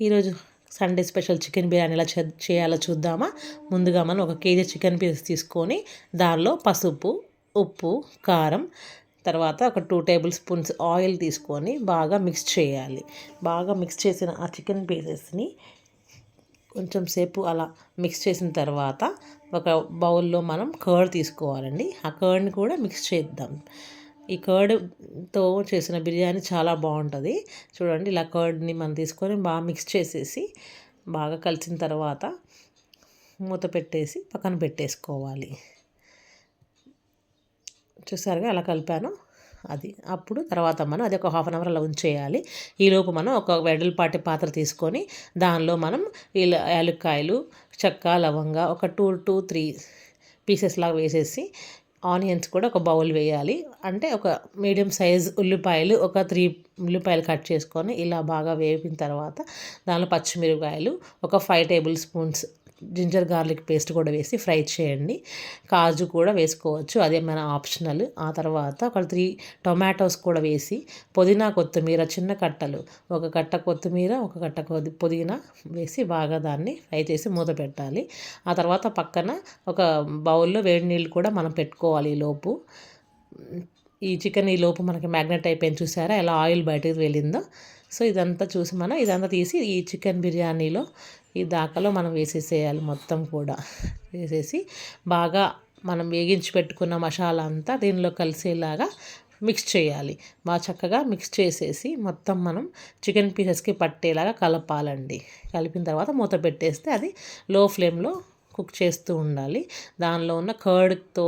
ఈరోజు Sunday special chicken biryani ఎలా చేయాలో చూద్దామా. ముందుగా మనం 1 కేజీ చికెన్ పీస్ తీసుకొని దానిలో పసుపు, ఉప్పు, కారం, తర్వాత ఒక 2 టేబుల్ స్పూన్స్ ఆయిల్ తీసుకొని బాగా మిక్స్ చేయాలి. బాగా మిక్స్ చేసిన ఆ చికెన్ పీసెస్ని కొంచెం సేపు అలా మిక్స్ చేసిన తర్వాత ఒక బౌల్లో మనం కర్డ్ తీసుకోవాలండి. ఆ కర్డ్ని కూడా మిక్స్ చేద్దాం. ఈ కర్డ్తో చేసిన బిర్యానీ చాలా బాగుంటుంది. చూడండి, ఇలా కర్డ్ని మనం తీసుకొని బాగా మిక్స్ చేసేసి బాగా కలిసిన తర్వాత మూత పెట్టేసి పక్కన పెట్టేసుకోవాలి. చూసారుగా అలా కలిపాను. అప్పుడు తర్వాత మనం అది ఒక 1/2 అవర్ అలా ఉంచేయాలి. ఈలోపు మనం ఒక వెడల్పాటి పాత్ర తీసుకొని దానిలో మనం ఇలా యాలక్కాయలు, చెక్క, లవంగా ఒక 2-3 పీసెస్ లాగా వేసేసి ఆనియన్స్ కూడా ఒక బౌల్ వేయాలి. అంటే ఒక మీడియం సైజ్ ఉల్లిపాయలు ఒక 3 ఉల్లిపాయలు కట్ చేసుకొని ఇలా బాగా వేపిన తర్వాత దానిలో పచ్చిమిరపకాయలు ఒక 5 tablespoons ginger garlic paste కూడా వేసి ఫ్రై చేయండి. కాజు కూడా వేసుకోవచ్చు, అదే మన ఆప్షనల్. ఆ తర్వాత ఒక 3 టొమాటోస్ కూడా వేసి పుదీనా, కొత్తిమీర చిన్న కట్టలు, ఒక కట్ట కొత్తిమీర, ఒక కట్ట పుదీనా వేసి బాగా దాన్ని ఫ్రై చేసి మూత పెట్టాలి. ఆ తర్వాత పక్కన ఒక బౌల్లో వేడి నీళ్ళు కూడా మనం పెట్టుకోవాలి. ఈలోపు ఈ చికెన్ ఈలోపు మనకి మ్యాగ్నెట్ అయిపోయింది. చూసారా ఎలా ఆయిల్ బయటకు వెళ్ళిందో. సో ఇదంతా చూసి మనం ఇదంతా తీసి ఈ చికెన్ బిర్యానీలో ఈ దాకలో మనం వేసేసేయాలి. మొత్తం కూడా వేసేసి బాగా మనం వేగించి పెట్టుకున్న మసాలా అంతా దీనిలో కలిసేలాగా మిక్స్ చేయాలి. బాగా చక్కగా మిక్స్ చేసేసి మొత్తం మనం చికెన్ పీసెస్కి పట్టేలాగా కలపాలండి. కలిపిన తర్వాత మూత పెట్టేస్తే అది లో ఫ్లేమ్లో కుక్ చేస్తూ ఉండాలి. దానిలో ఉన్న కర్డ్తో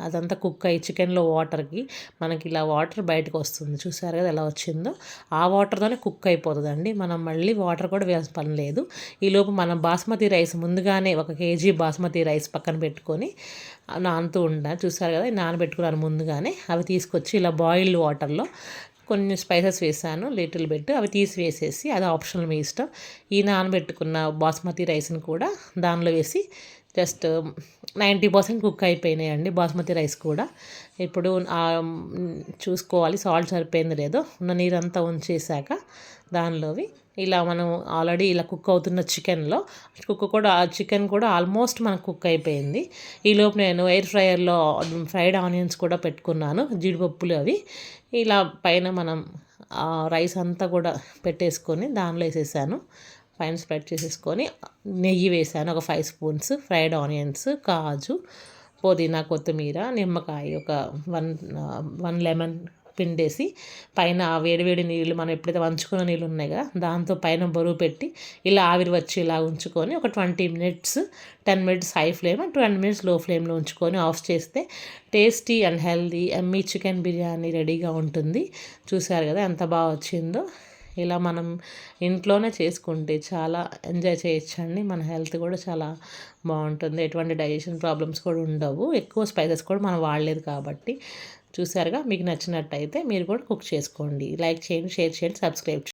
అదంతా కుక్ అయ్యి చికెన్లో వాటర్కి మనకి ఇలా వాటర్ బయటకు వస్తుంది. చూసారు కదా ఎలా వచ్చిందో. ఆ వాటర్తోనే కుక్ అయిపోతుందండి. మనం మళ్ళీ వాటర్ కూడా వేయాల్సిన పని లేదు. ఈలోపు మనం బాస్మతి రైస్ ముందుగానే 1 కేజీ బాస్మతి రైస్ పక్కన పెట్టుకొని నానుతూ ఉంటాను. చూసారు కదా, నానబెట్టుకున్నాను ముందుగానే. అవి తీసుకొచ్చి ఇలా బాయిల్డ్ వాటర్లో కొన్ని స్పైసెస్ వేసాను, లిటిల్ బిట్. అవి తీసి వేసేసి అది ఆప్షనల్, మీ ఇష్టం. ఈ నానబెట్టుకున్న బాస్మతి రైస్ని కూడా దానిలో వేసి జస్ట్ 90% కుక్ అయిపోయినాయండి బాస్మతి రైస్ కూడా. ఇప్పుడు చూసుకోవాలి సాల్ట్ సరిపోయింది లేదో. ఉన్న నీరంతా ఉంచేసాక దానిలోవి ఇలా మనం ఆల్రెడీ ఇలా కుక్ అవుతున్న చికెన్ కూడా ఆల్మోస్ట్ మనకు కుక్ అయిపోయింది. ఈలోపు నేను ఎయిర్ ఫ్రైయర్లో ఫ్రైడ్ ఆనియన్స్ కూడా పెట్టుకున్నాను, జీడిపప్పులు అవి. ఇలా పైన మనం రైస్ అంతా కూడా పెట్టేసుకొని దానిలో వేసేసాను. పైన స్ప్రెడ్ చేసేసుకొని నెయ్యి వేసాను ఒక 5 స్పూన్స్, ఫ్రైడ్ ఆనియన్స్, కాజు, పుదీనా, కొత్తిమీర, నిమ్మకాయ ఒక 1 లెమన్ పిండేసి పైన వేడివేడి నీళ్ళు, మనం ఎప్పుడైతే వంచుకున్న నీళ్ళు ఉన్నాయి కదా దాంతో పైన బరువు పెట్టి ఇలా ఆవిరి వచ్చి ఇలా ఉంచుకొని ఒక 10 minutes high flame and 20 minutes లో ఫ్లేమ్లో ఉంచుకొని ఆఫ్ చేస్తే tasty and healthy Emmy chicken biryani రెడీగా ఉంటుంది. చూసారు కదా ఎంత బాగా వచ్చిందో. ఇలా మనం ఇంట్లోనే చేసుకుంటే చాలా ఎంజాయ్ చేయొచ్చండి. మన హెల్త్ కూడా చాలా బాగుంటుంది. ఎటువంటి డైజెషన్ ప్రాబ్లమ్స్ కూడా ఉండవు. ఎక్కువ స్పైసెస్ కూడా మనం వాడలేదు కాబట్టి. చూసారుగా, మీకు నచ్చినట్టయితే మీరు కూడా కుక్ చేసుకోండి. లైక్ చేయండి, షేర్ చేయండి, సబ్స్క్రైబ్ చేయండి.